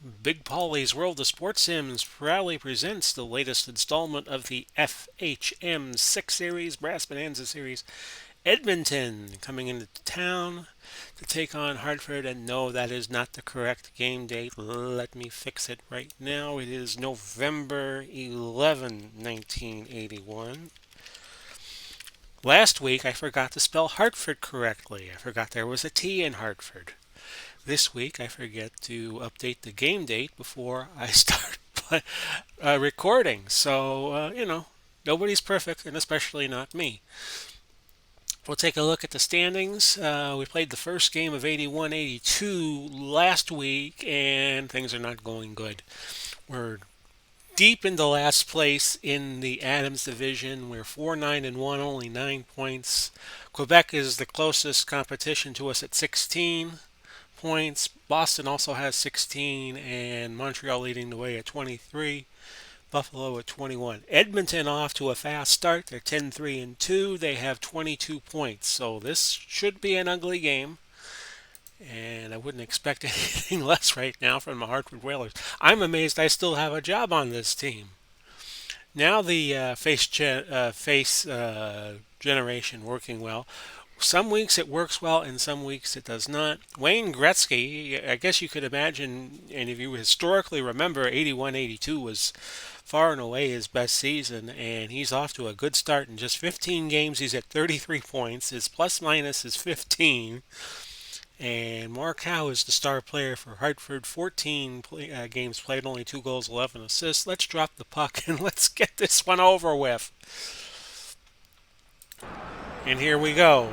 Big Polly's World of Sports Sims proudly presents the latest installment of the FHM 6 Series, Brass Bonanza Series. Edmonton coming into town to take on Hartford, and no, that is not the correct game date. Let me fix it right now. It is November 11, 1981. Last week I forgot to spell Hartford correctly. I forgot there was a T in Hartford. This week, I forget to update the game date before I start recording. So, nobody's perfect, and especially not me. We'll take a look at the standings. We played the first game of 81-82 last week, and things are not going good. We're deep into last place in the Adams division. We're 4-9-1, only 9 points. Quebec is the closest competition to us at 16 points. Boston also has 16, and Montreal leading the way at 23. Buffalo at 21. Edmonton off to a fast start. They're 10-3-2. They have 22 points. So this should be an ugly game. And I wouldn't expect anything less right now from the Hartford Whalers. I'm amazed I still have a job on this team. Now the face generation working well. Some weeks it works well, and some weeks it does not. Wayne Gretzky, I guess you could imagine, and if you historically remember, 81-82 was far and away his best season, and he's off to a good start. In just 15 games, he's at 33 points. His plus minus is 15. And Mark Howe is the star player for Hartford. 14 games played, only 2 goals, 11 assists. Let's drop the puck and let's get this one over with. And here we go.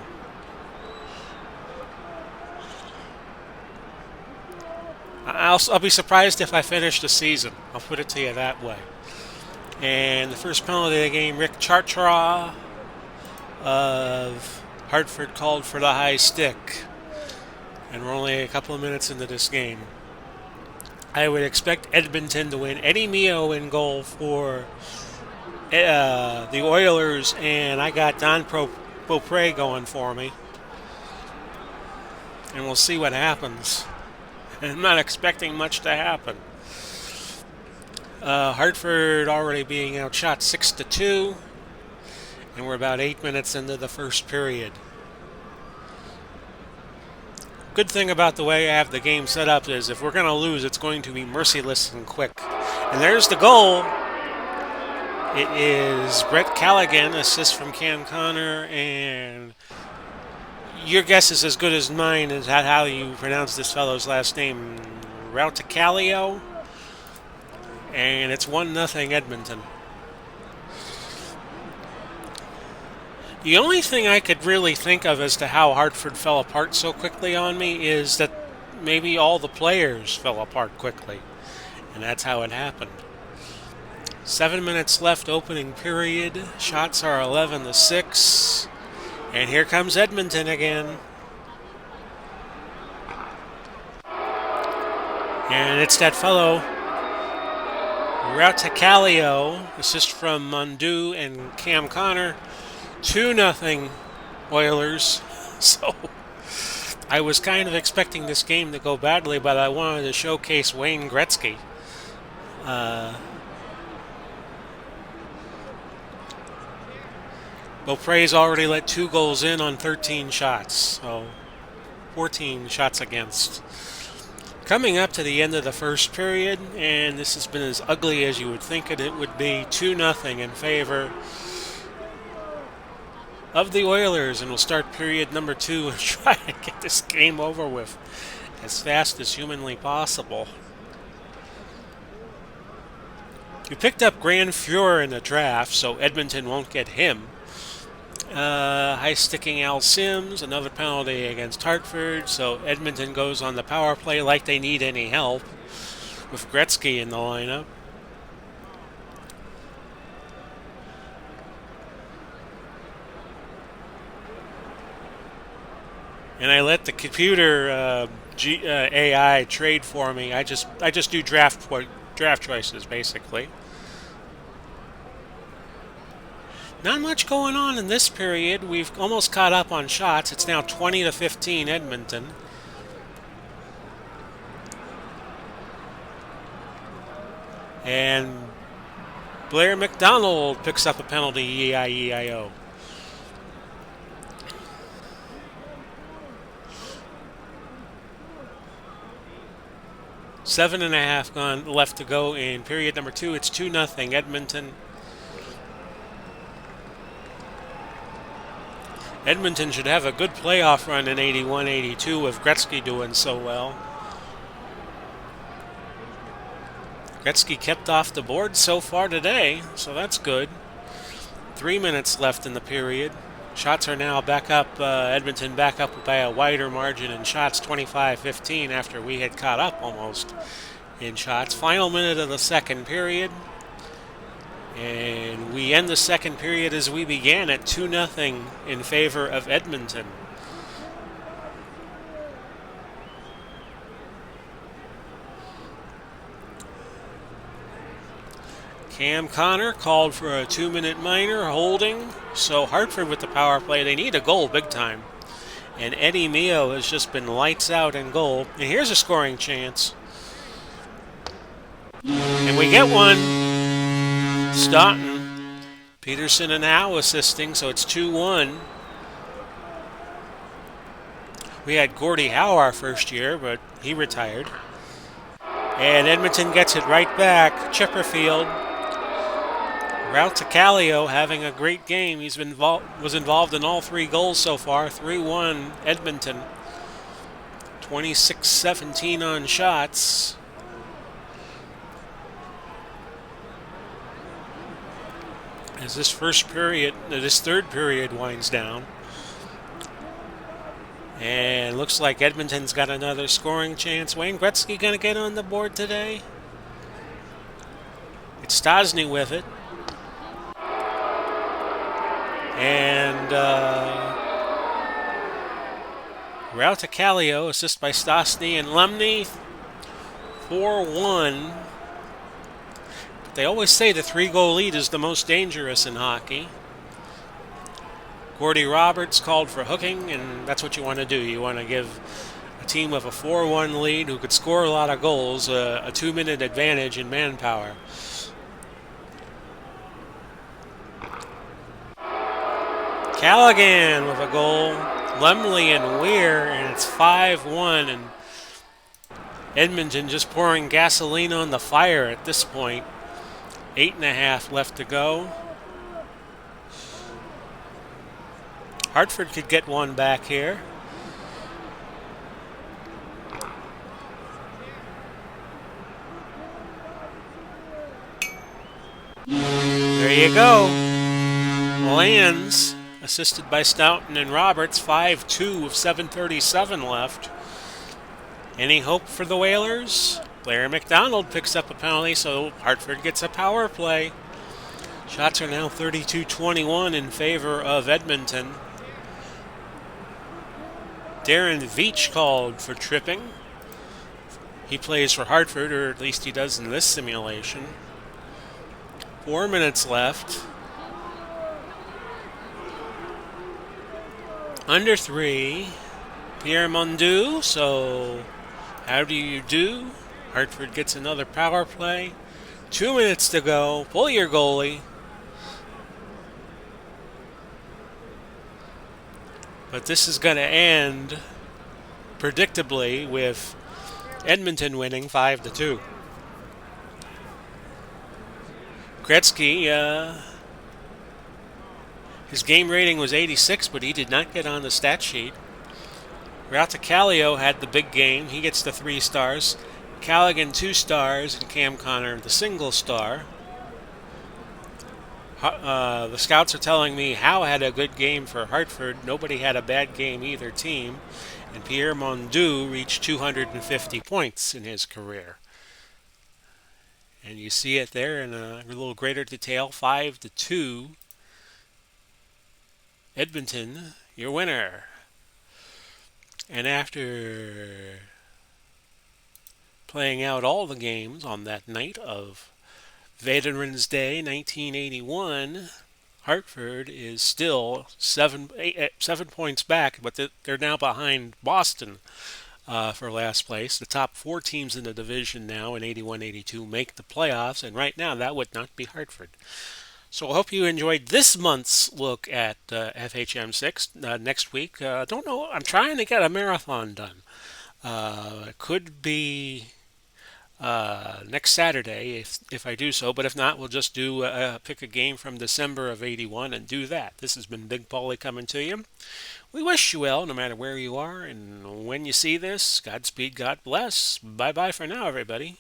I'll be surprised if I finish the season. I'll put it to you that way. And the first penalty of the game, Rick Chartra of Hartford called for the high stick. And we're only a couple of minutes into this game. I would expect Edmonton to win. Eddie Mio in goal for the Oilers, and I got Don Beaupre going for me. And we'll see what happens. I'm not expecting much to happen. Hartford already being outshot 6-2, and we're about 8 minutes into the first period. Good thing about the way I have the game set up is if we're going to lose, it's going to be merciless and quick. And there's the goal. It is Brett Callaghan, assist from Cam Connor, and your guess is as good as mine as how you pronounce this fellow's last name. Rauticalio. And it's 1-0 Edmonton. The only thing I could really think of as to how Hartford fell apart so quickly on me is that maybe all the players fell apart quickly. And that's how it happened. 7 minutes left, opening period. Shots are 11-6. And here comes Edmonton again. And it's that fellow, Rauticalio, assist from Mundu and Cam Connor. 2-0 Oilers. So I was kind of expecting this game to go badly, but I wanted to showcase Wayne Gretzky. Beaupre's already let 2 goals in on 13 shots, so 14 shots against. Coming up to the end of the first period, and this has been as ugly as you would think it would be. 2-0 in favor of the Oilers, and we'll start period number 2 and try to get this game over with as fast as humanly possible. We picked up Grand Fuhrer in the draft, so Edmonton won't get him. High-sticking Al Sims, another penalty against Hartford, so Edmonton goes on the power play like they need any help with Gretzky in the lineup. And I let the computer AI trade for me. I just do draft choices basically. Not much going on in this period. We've almost caught up on shots. It's now 20-15 Edmonton. And Blair McDonald picks up a penalty, E-I-E-I-O. 7.5 gone left to go in period number 2. It's 2-0 Edmonton. Edmonton should have a good playoff run in 81-82 with Gretzky doing so well. Gretzky kept off the board so far today, so that's good. 3 minutes left in the period. Shots are now back up, Edmonton back up by a wider margin in shots, 25-15, after we had caught up almost in shots. Final minute of the second period. And we end the second period as we began at 2-0 in favor of Edmonton. Cam Connor called for a 2-minute minor holding. So Hartford with the power play, they need a goal big time. And Eddie Mio has just been lights out in goal. And here's a scoring chance. And we get one. Staunton. Peterson and Howe assisting, so it's 2-1. We had Gordie Howe our first year, but he retired. And Edmonton gets it right back. Chipperfield. Rautacalio having a great game. He's been was involved in all 3 goals so far. 3-1 Edmonton. 26-17 on shots. As this third period winds down. And looks like Edmonton's got another scoring chance. Wayne Gretzky going to get on the board today. It's Stosny with it. And Rautacalio, assist by Stosny and Lumley. 4-1. They always say the 3-goal lead is the most dangerous in hockey. Gordy Roberts called for hooking, and that's what you want to do. You want to give a team with a 4-1 lead who could score a lot of goals a 2-minute advantage in manpower. Callaghan with a goal. Lemley and Weir, and it's 5-1. And Edmonton just pouring gasoline on the fire at this point. 8.5 left to go. Hartford could get one back here. There you go. Lands, assisted by Stoughton and Roberts, 5-2 with 7:37 left. Any hope for the Whalers? Blair McDonald picks up a penalty, so Hartford gets a power play. Shots are now 32-21 in favor of Edmonton. Darren Veach called for tripping. He plays for Hartford, or at least he does in this simulation. 4 minutes left. Under 3. Pierre Mondu, so how do you do? Hartford gets another power play. 2 minutes to go. Pull your goalie. But this is going to end, predictably, with Edmonton winning 5-2. Gretzky, his game rating was 86, but he did not get on the stat sheet. Rautacalio had the big game. He gets the 3 stars. Callaghan 2 stars, and Cam Connor the single star. The scouts are telling me Howe had a good game for Hartford. Nobody had a bad game either team. And Pierre Mondu reached 250 points in his career. And you see it there in a little greater detail. 5-2. Edmonton, your winner. And after playing out all the games on that night of Veterans Day 1981, Hartford is still 7 points back, but they're now behind Boston for last place. The top four teams in the division now in 81-82 make the playoffs, and right now that would not be Hartford. So I hope you enjoyed this month's look at FHM 6. Next week, don't know, I'm trying to get a marathon done. It could be next Saturday if I do so, but if not, we'll just do pick a game from December of 81 and do that. This has been Big Paulie coming to you. We wish you well no matter where you are, and when you see this, Godspeed, God bless. Bye bye for now, everybody.